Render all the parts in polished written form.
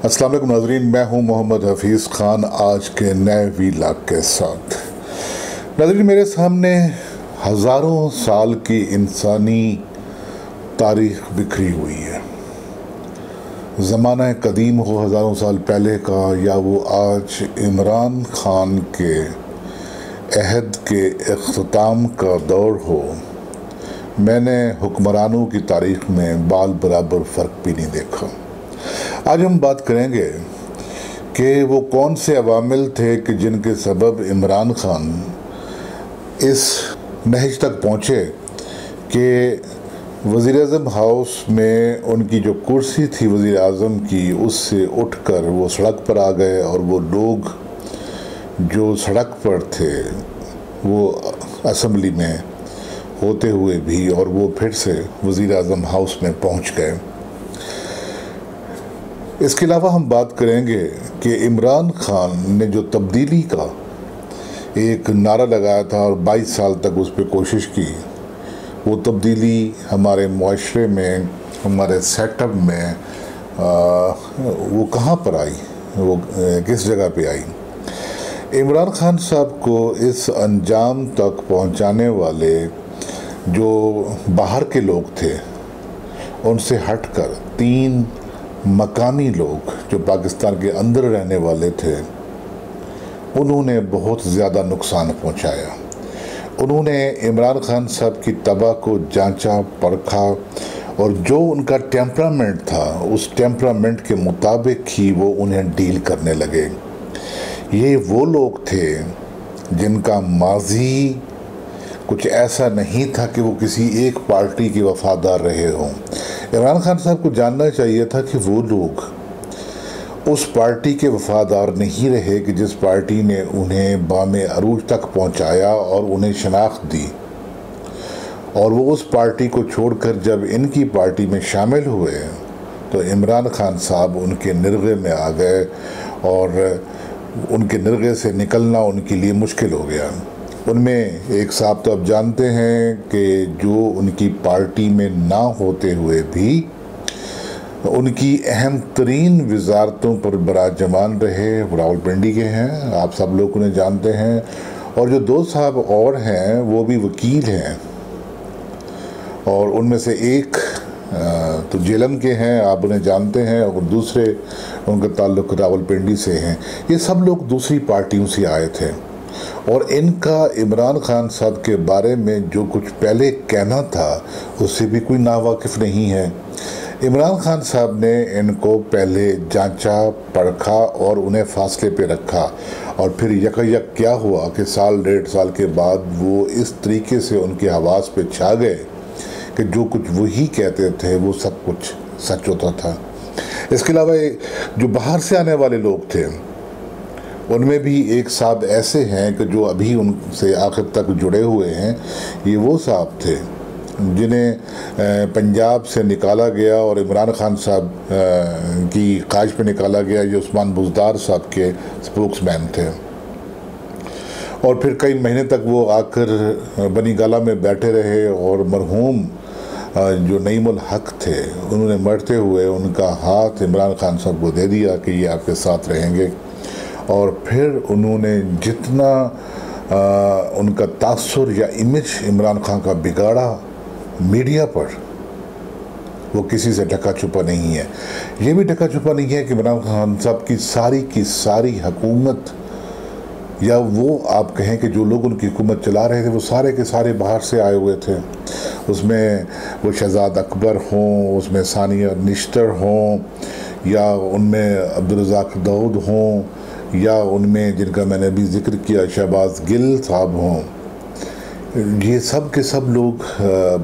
अस्सलाम वालेकुम नाज़रीन, मैं हूं मोहम्मद हफीज़ ख़ान आज के नए वीलॉग के साथ। नाज़रीन, मेरे सामने हज़ारों साल की इंसानी तारीख़ बिखरी हुई है। ज़माना कदीम हो हज़ारों साल पहले का, या वो आज इमरान ख़ान के अहद के इख्तिताम का दौर हो, मैंने हुक्मरानों की तारीख़ में बाल बराबर फ़र्क भी नहीं देखा। आज हम बात करेंगे कि वो कौन से अवामिल थे कि जिनके सबब इमरान ख़ान इस नहज तक पहुँचे कि वज़ीर-ए-आज़म हाउस में उनकी जो कुर्सी थी वज़ीर आज़म की, उससे उठकर वो सड़क पर आ गए और वो लोग जो सड़क पर थे वो असम्बली में होते हुए भी और वो फिर से वज़ीर-ए-आज़म हाउस में पहुँच गए। इसके अलावा हम बात करेंगे कि इमरान ख़ान ने जो तब्दीली का एक नारा लगाया था और 22 साल तक उस पर कोशिश की, वो तब्दीली हमारे मुआशरे में, हमारे सेटअप में वो कहाँ पर आई, वो किस जगह पे आई। इमरान ख़ान साहब को इस अंजाम तक पहुँचाने वाले जो बाहर के लोग थे, उनसे हटकर 3 मकामी लोग जो पाकिस्तान के अंदर रहने वाले थे, उन्होंने बहुत ज़्यादा नुकसान पहुंचाया। उन्होंने इमरान ख़ान साहब की तबाह को जांचा, परखा और जो उनका टेम्परामेंट था उस टेम्परामेंट के मुताबिक ही वो उन्हें डील करने लगे। ये वो लोग थे जिनका माजी कुछ ऐसा नहीं था कि वो किसी एक पार्टी के वफादार रहे हों। इमरान ख़ान साहब को जानना चाहिए था कि वो लोग उस पार्टी के वफादार नहीं रहे कि जिस पार्टी ने उन्हें बामे अरूज तक पहुंचाया और उन्हें शनाख्त दी, और वो उस पार्टी को छोड़कर जब इनकी पार्टी में शामिल हुए तो इमरान ख़ान साहब उनके निर्गे में आ गए और उनके निर्गे से निकलना उनके लिए मुश्किल हो गया। उनमें एक साहब तो अब जानते हैं कि जो उनकी पार्टी में ना होते हुए भी उनकी अहम तरीन वजारतों पर बराजमान रहे, रावलपिंडी के हैं, आप सब लोग उन्हें जानते हैं। और जो 2 साहब और हैं वो भी वकील हैं, और उनमें से एक तो जेलम के हैं, आप उन्हें जानते हैं, और दूसरे उनका ताल्लुक़ रावलपिंडी से हैं। ये सब लोग दूसरी पार्टियों से आए थे और इनका इमरान ख़ान साहब के बारे में जो कुछ पहले कहना था उससे भी कोई नावाकिफ़ नहीं है। इमरान ख़ान साहब ने इनको पहले जांचा, परखा और उन्हें फासले पे रखा, और फिर यकयक क्या हुआ कि साल 1.5 साल के बाद वो इस तरीके से उनके हवास पे छा गए कि जो कुछ वही कहते थे वो सब कुछ सच होता था। इसके अलावा जो बाहर से आने वाले लोग थे, उनमें भी एक साहब ऐसे हैं कि जो अभी उनसे आखिर तक जुड़े हुए हैं। ये वो साहब थे जिन्हें पंजाब से निकाला गया और इमरान ख़ान साहब की ख्वाहिश पे निकाला गया। ये उस्मान बुज़दार साहब के स्पोक्समैन थे, और फिर कई महीने तक वो आकर बनी गाला में बैठे रहे और मरहूम जो नईमुल हक थे, उन्होंने मरते हुए उनका हाथ इमरान ख़ान साहब को दे दिया कि ये आपके साथ रहेंगे। और फिर उन्होंने जितना उनका तासुर या इमेज इमरान ख़ान का बिगाड़ा मीडिया पर, वो किसी से ढका छुपा नहीं है। ये भी ढका छुपा नहीं है कि इमरान ख़ान साहब की सारी हुकूमत, या वो आप कहें कि जो लोग उनकी हुकूमत चला रहे थे वो सारे के सारे बाहर से आए हुए थे। उसमें वो शहजाद अकबर हों, उसमें सानिया निश्तर हों, या उनमें अब्दुर्रज़ाक दाऊद हों, या उनमें जिनका मैंने अभी जिक्र किया शहबाज गिल साहब हों, ये सब के सब लोग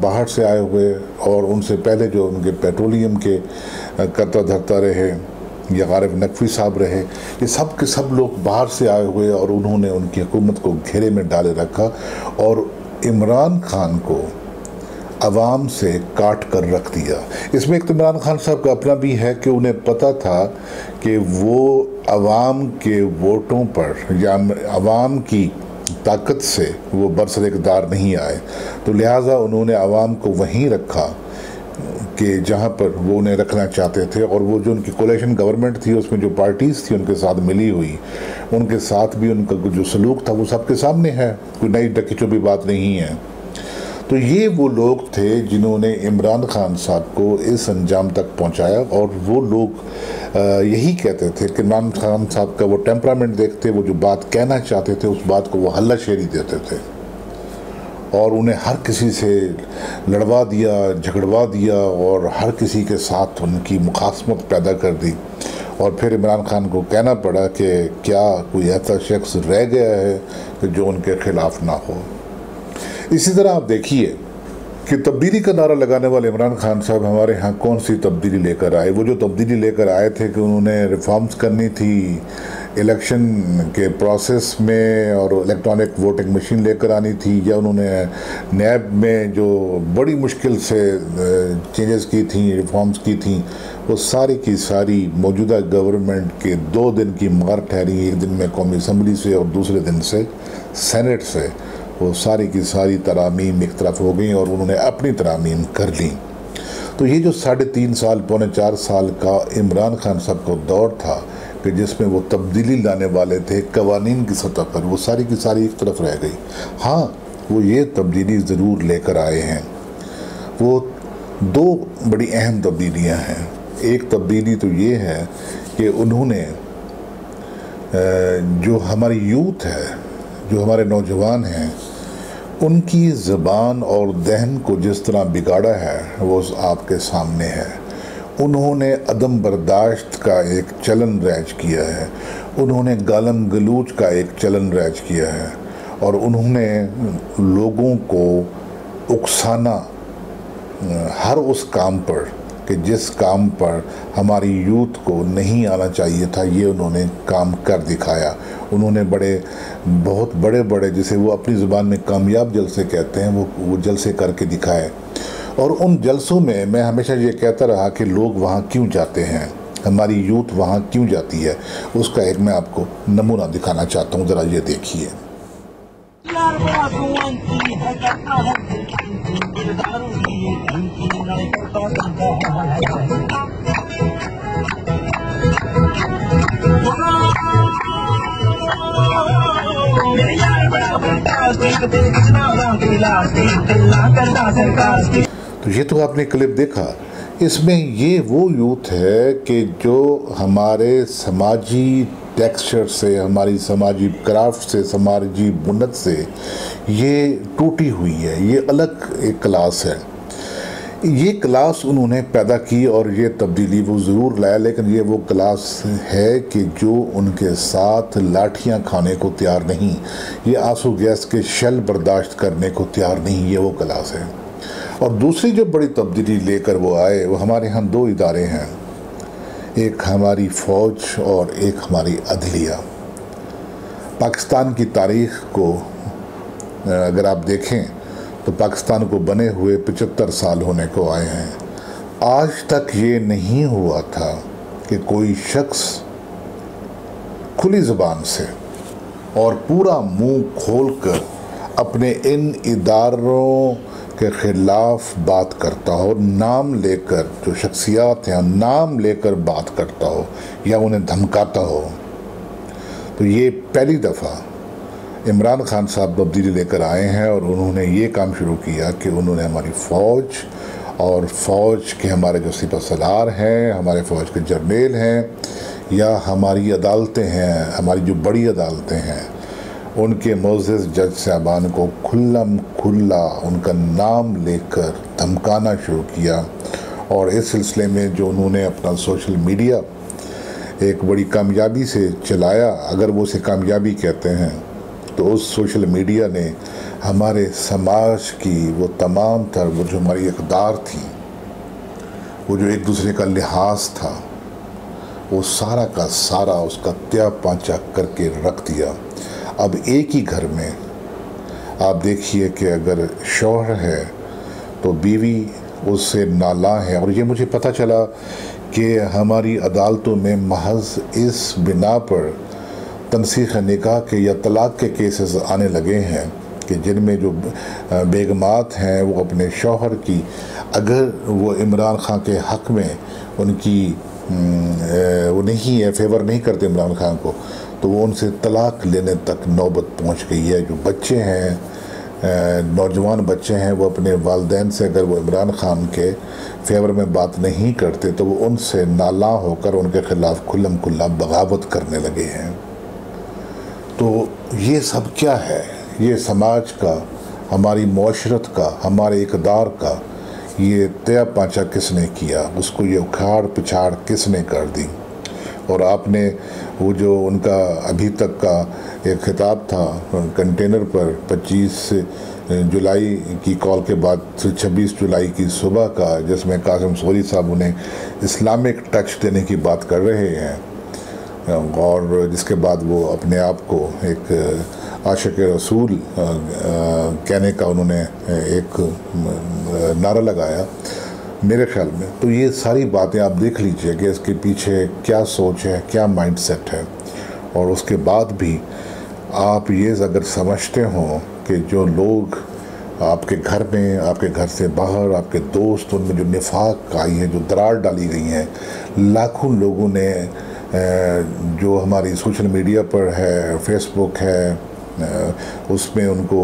बाहर से आए हुए। और उनसे पहले जो उनके पेट्रोलियम के करता धरता रहे या गारिब नकवी साहब रहे, ये सब के सब लोग बाहर से आए हुए, और उन्होंने उनकी हुकूमत को घेरे में डाले रखा और इमरान ख़ान को अवाम से काट कर रख दिया। इसमें एक तो इमरान ख़ान साहब का अपना भी है कि उन्हें पता था कि वो अवाम के वोटों पर या अवाम की ताकत से वो बरसर इक़्तिदार नहीं आए, तो लिहाजा उन्होंने अवाम को वहीं रखा कि जहाँ पर वो उन्हें रखना चाहते थे, और वो जो उनकी कोलिशन गवर्नमेंट थी उसमें जो पार्टीज़ थी उनके साथ मिली हुई, उनके साथ भी उनका जो सलूक था वो सबके सामने है, कोई नई डकीचों भी बात नहीं है। तो ये वो लोग थे जिन्होंने इमरान खान साहब को इस अंजाम तक पहुंचाया, और वो लोग यही कहते थे कि इमरान खान साहब का वो टेम्परामेंट देखते, वो जो बात कहना चाहते थे उस बात को वो हल्लाशेरी देते थे, और उन्हें हर किसी से लड़वा दिया, झगड़वा दिया, और हर किसी के साथ उनकी मुखासमत पैदा कर दी। और फिर इमरान खान को कहना पड़ा कि क्या कोई ऐसा शख्स रह गया है कि जो उनके खिलाफ ना हो। इसी तरह आप देखिए कि तब्दीली का नारा लगाने वाले इमरान खान साहब हमारे यहाँ कौन सी तब्दीली लेकर आए। वो जो तब्दीली लेकर आए थे कि उन्होंने रिफॉर्म्स करनी थी इलेक्शन के प्रोसेस में, और इलेक्ट्रॉनिक वोटिंग मशीन लेकर आनी थी, या उन्होंने नैब में जो बड़ी मुश्किल से चेंजेस की थी, रिफॉर्म्स की थी, वो सारी की सारी मौजूदा गवर्नमेंट के 2 दिन की मार ठहरी। एक दिन में कौमी असम्बली से और दूसरे दिन से सेनेट से वो सारी की सारी तरामीम एक तरफ हो गई और उन्होंने अपनी तरामीम कर ली। तो ये जो 3.5 साल पौने 4 साल का इमरान खान साहब का दौर था कि जिसमें वो तब्दीली लाने वाले थे कवानीन की सतह पर, वो सारी की सारी एक तरफ रह गई। हाँ, वो ये तब्दीली ज़रूर लेकर आए हैं। वो 2 बड़ी अहम तब्दीलियाँ हैं। एक तब्दीली तो ये है कि उन्होंने जो हमारी यूथ है, जो हमारे नौजवान हैं, उनकी ज़बान और दहन को जिस तरह बिगाड़ा है वो आपके सामने है। उन्होंने अदम बर्दाश्त का एक चलन रैज किया है, उन्होंने गालम गलूच का एक चलन रैज किया है, और उन्होंने लोगों को उकसाना हर उस काम पर कि जिस काम पर हमारी यूथ को नहीं आना चाहिए था, ये उन्होंने काम कर दिखाया। उन्होंने बहुत बड़े बड़े, जिसे वो अपनी ज़ुबान में कामयाब जलसे कहते हैं, वो जलसे करके दिखाए। और उन जलसों में मैं हमेशा ये कहता रहा कि लोग वहाँ क्यों जाते हैं, हमारी यूथ वहाँ क्यों जाती है, उसका एक मैं आपको नमूना दिखाना चाहता हूँ, ज़रा ये देखिए। तो ये तो आपने क्लिप देखा। इसमें ये वो यूथ है कि जो हमारे समाजी टेक्सचर से, हमारी समाजी क्राफ्ट से, समाजी बुनत से ये टूटी हुई है। ये अलग एक क्लास है। ये क्लास उन्होंने पैदा की और ये तब्दीली वो ज़रूर लाया, लेकिन ये वो क्लास है कि जो उनके साथ लाठियां खाने को तैयार नहीं, ये आंसू गैस के शेल बर्दाश्त करने को तैयार नहीं, ये वो क्लास है। और दूसरी जो बड़ी तब्दीली लेकर वो आए, वो हमारे यहाँ 2 इदारे हैं, एक हमारी फ़ौज और एक हमारी अदलिया। पाकिस्तान की तारीख़ को अगर आप देखें तो पाकिस्तान को बने हुए 75 साल होने को आए हैं। आज तक ये नहीं हुआ था कि कोई शख्स खुली ज़बान से और पूरा मुंह खोलकर अपने इन इदारों के ख़िलाफ़ बात करता हो, नाम लेकर, जो शख्सियात हैं नाम लेकर बात करता हो या उन्हें धमकाता हो। तो ये पहली दफ़ा इमरान खान साहब तब्दीली लेकर आए हैं और उन्होंने ये काम शुरू किया कि उन्होंने हमारी फ़ौज और फ़ौज के हमारे जो सिपहसालार हैं, हमारे फ़ौज के जर्नेल हैं, या हमारी अदालतें हैं, हमारी जो बड़ी अदालतें हैं, उनके मोअज़्ज़ज़ जज साहबान को खुल्ला उनका नाम लेकर धमकाना शुरू किया। और इस सिलसिले में जो उन्होंने अपना सोशल मीडिया एक बड़ी कामयाबी से चलाया, अगर वो उसे कामयाबी कहते हैं, तो उस सोशल मीडिया ने हमारे समाज की वो तमाम तर वो जो हमारी इक़दार थी, वो जो एक दूसरे का लिहाज था, वो सारा का सारा उसका त्या पांचा करके रख दिया। अब एक ही घर में आप देखिए कि अगर शौहर है तो बीवी उससे नाला है। और ये मुझे पता चला कि हमारी अदालतों में महज इस बिना पर तनसीख निकाह के या तलाक़ के केसेस आने लगे हैं कि जिनमें जो बेगमात हैं वो अपने शौहर की, अगर वो इमरान खान के हक़ में उनकी वो नहीं है, फेवर नहीं करते इमरान खान को, तो वो उनसे तलाक लेने तक नौबत पहुंच गई है। जो बच्चे हैं, नौजवान बच्चे हैं, वो अपने वालिदैन से अगर वो इमरान खान के फेवर में बात नहीं करते तो वो उनसे नाला होकर उनके ख़िलाफ़ खुल्लम खुल्ला बगावत करने लगे हैं। तो ये सब क्या है? ये समाज का, हमारी मुआशरत का, हमारे इक़दार का ये तया पाँचा किसने किया? उसको ये उखाड़ पिछाड़ किसने कर दी? और आपने वो जो उनका अभी तक का एक खिताब था कंटेनर पर 25 जुलाई की कॉल के बाद 26 जुलाई की सुबह का, जिसमें कासिम सोरी साहब उन्हें इस्लामिक टच देने की बात कर रहे हैं, और जिसके बाद वो अपने आप को एक आशिक रसूल कहने का उन्होंने एक नारा लगाया मेरे ख्याल में। तो ये सारी बातें आप देख लीजिए कि इसके पीछे क्या सोच है, क्या माइंडसेट है। और उसके बाद भी आप ये अगर समझते हो कि जो लोग आपके घर में, आपके घर से बाहर, आपके दोस्त, उनमें जो निफाक आई है, जो दरार डाली गई हैं, लाखों लोगों ने जो हमारी सोशल मीडिया पर है, फेसबुक है, उसमें उनको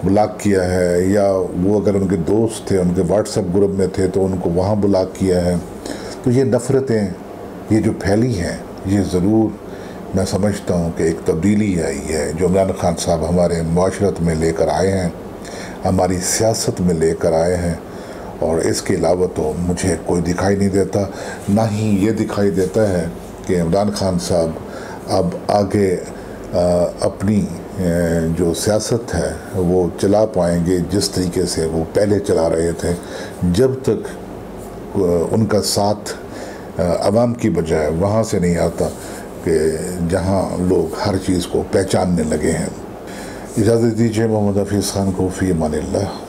ब्लॉक किया है, या वो अगर उनके दोस्त थे, उनके व्हाट्सएप ग्रुप में थे तो उनको वहाँ ब्लॉक किया है। तो ये नफ़रतें ये जो फैली हैं, ये ज़रूर मैं समझता हूँ कि एक तब्दीली आई है जो इमरान खान साहब हमारे मुआशरत में लेकर आए हैं, हमारी सियासत में लेकर आए हैं। और इसके अलावा तो मुझे कोई दिखाई नहीं देता। ना ही ये दिखाई देता है कि इमरान खान साहब अब आगे अपनी जो सियासत है वो चला पाएंगे जिस तरीके से वो पहले चला रहे थे, जब तक उनका साथ आवाम की बजाय वहाँ से नहीं आता कि जहाँ लोग हर चीज़ को पहचानने लगे हैं। इजाज़त दीजिए मोहम्मद हफीज़ खान को, फ़ी अमानिल्लाह।